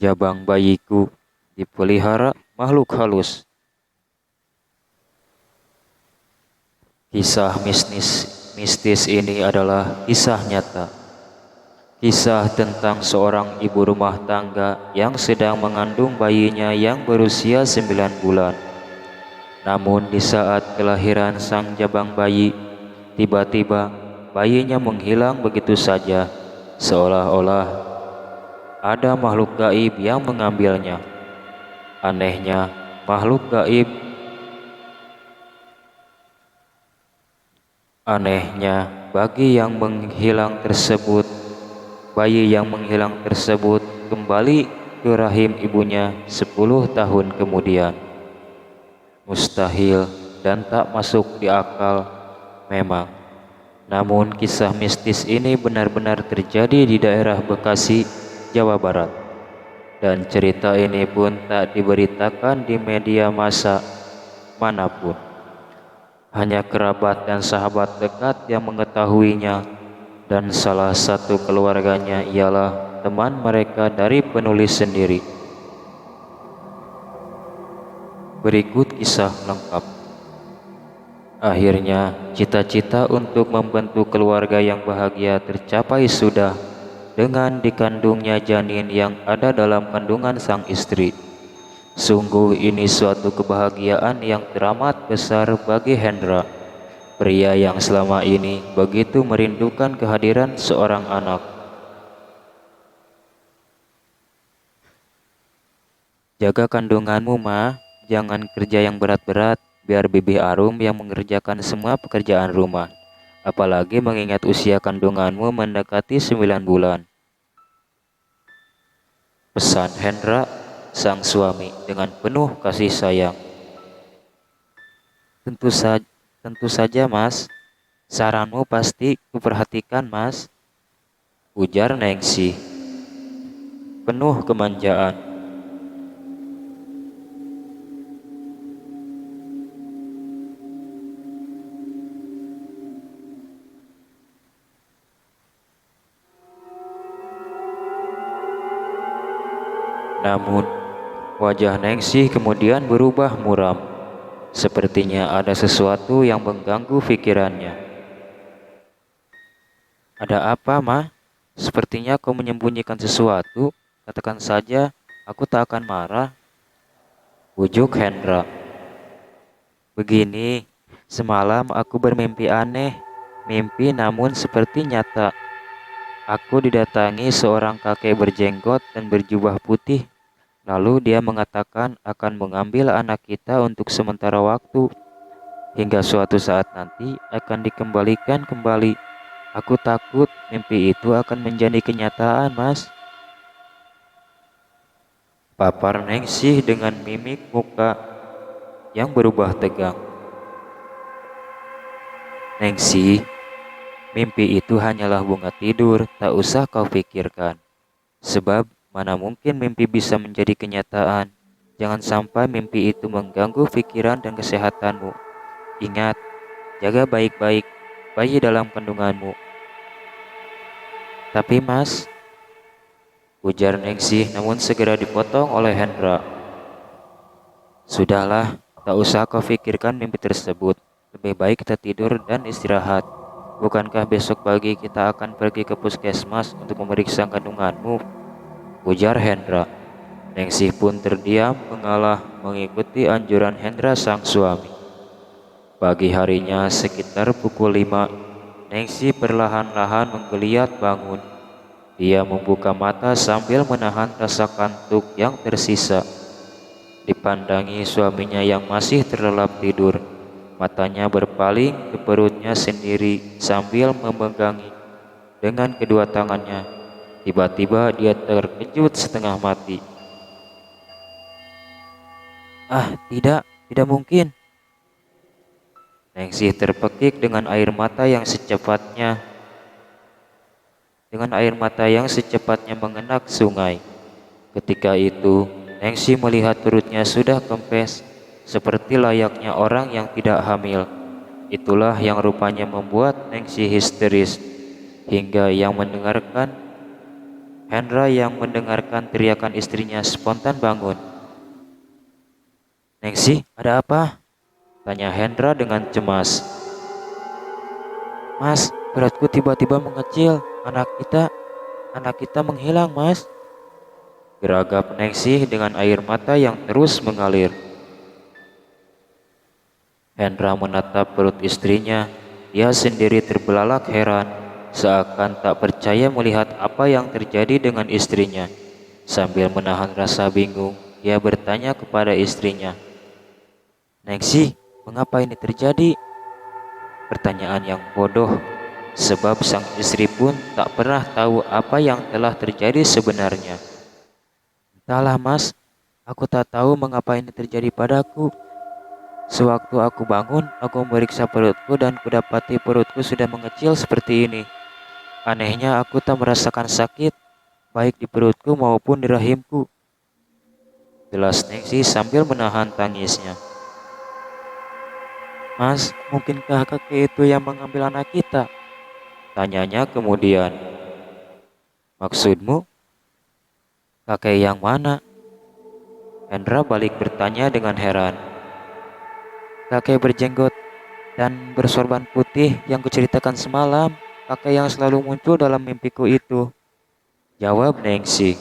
Jabang bayiku dipelihara makhluk halus. Kisah mistis ini adalah kisah nyata. Kisah tentang seorang ibu rumah tangga yang sedang mengandung bayinya yang berusia 9 bulan. Namun di saat kelahiran sang jabang bayi, tiba-tiba bayinya menghilang begitu saja, seolah-olah ada makhluk gaib yang mengambilnya. Anehnya, makhluk gaib Anehnya, bayi yang menghilang tersebut kembali ke rahim ibunya 10 tahun kemudian. Mustahil dan tak masuk di akal memang. Namun kisah mistis ini benar-benar terjadi di daerah Bekasi, Jawa Barat. Dan cerita ini pun tak diberitakan di media massa manapun. Hanya kerabat dan sahabat dekat yang mengetahuinya, dan salah satu keluarganya ialah teman mereka dari penulis sendiri. Berikut kisah lengkap. Akhirnya, cita-cita untuk membentuk keluarga yang bahagia tercapai sudah dengan dikandungnya janin yang ada dalam kandungan sang istri. Sungguh ini suatu kebahagiaan yang teramat besar bagi Hendra, pria yang selama ini begitu merindukan kehadiran seorang anak. Jaga kandunganmu, Ma. Jangan kerja yang berat-berat, biar Bibi Arum yang mengerjakan semua pekerjaan rumah. Apalagi mengingat usia kandunganmu mendekati 9 bulan. Pesan Hendra, sang suami dengan penuh kasih sayang. Tentu saja, Mas. Saranmu pasti kuperhatikan, Mas, ujar Nengsi, penuh kemanjaan. Namun, wajah Nengsi kemudian berubah muram. Sepertinya ada sesuatu yang mengganggu pikirannya. Ada apa, Ma? Sepertinya kau menyembunyikan sesuatu. Katakan saja, aku tak akan marah, ujuk Hendra. Begini, semalam aku bermimpi aneh. Mimpi namun seperti nyata. Aku didatangi seorang kakek berjenggot dan berjubah putih. Lalu dia mengatakan akan mengambil anak kita untuk sementara waktu, hingga suatu saat nanti akan dikembalikan kembali. Aku takut mimpi itu akan menjadi kenyataan, Mas, papar Ningsih dengan mimik muka yang berubah tegang. Ningsih, mimpi itu hanyalah bunga tidur, tak usah kau pikirkan. Sebab mana mungkin mimpi bisa menjadi kenyataan. Jangan sampai mimpi itu mengganggu pikiran dan kesehatanmu. Ingat, jaga baik-baik bayi dalam kandunganmu. Tapi Mas, ujar Ningsih namun segera dipotong oleh Hendra. Sudahlah, tak usah kau pikirkan mimpi tersebut. Lebih baik kita tidur dan istirahat. Bukankah besok pagi kita akan pergi ke puskesmas untuk memeriksa kandunganmu? Ujar Hendra. Ningsih pun terdiam mengalah mengikuti anjuran Hendra sang suami. Pagi harinya sekitar pukul 5, Ningsih perlahan-lahan menggeliat bangun. Dia membuka mata sambil menahan rasa kantuk yang tersisa. Dipandangi suaminya yang masih terlelap tidur. Matanya berpaling ke perutnya sendiri sambil memegangi dengan kedua tangannya. Tiba-tiba dia terkejut setengah mati. Ah, tidak mungkin. Ningsih terpekik dengan air mata yang secepatnya mengenak sungai. Ketika itu, Ningsih melihat perutnya sudah kempes, seperti layaknya orang yang tidak hamil. Itulah yang rupanya membuat Ningsih histeris, hingga yang mendengarkan Hendra yang mendengarkan teriakan istrinya spontan bangun. "Nengsi, ada apa?" tanya Hendra dengan cemas. "Mas, beratku tiba-tiba mengecil. Anak kita menghilang, Mas," geragap Nengsi dengan air mata yang terus mengalir. Hendra menatap perut istrinya. Dia sendiri terbelalak heran, seakan tak percaya melihat apa yang terjadi dengan istrinya. Sambil menahan rasa bingung, dia bertanya kepada istrinya, "Nengsi, mengapa ini terjadi?" Pertanyaan yang bodoh, sebab sang istri pun tak pernah tahu apa yang telah terjadi sebenarnya. "Entahlah, Mas, aku tak tahu mengapa ini terjadi padaku. Sewaktu aku bangun, aku memeriksa perutku dan kudapati perutku sudah mengecil seperti ini. Anehnya aku tak merasakan sakit, baik di perutku maupun di rahimku," jelas Nengsi sambil menahan tangisnya. "Mas, mungkinkah kakek itu yang mengambil anak kita?" tanyanya kemudian. "Maksudmu, kakek yang mana?" Hendra balik bertanya dengan heran. "Kakek berjenggot dan bersorban putih yang kuceritakan semalam, kakek yang selalu muncul dalam mimpiku itu," jawab Nengsi.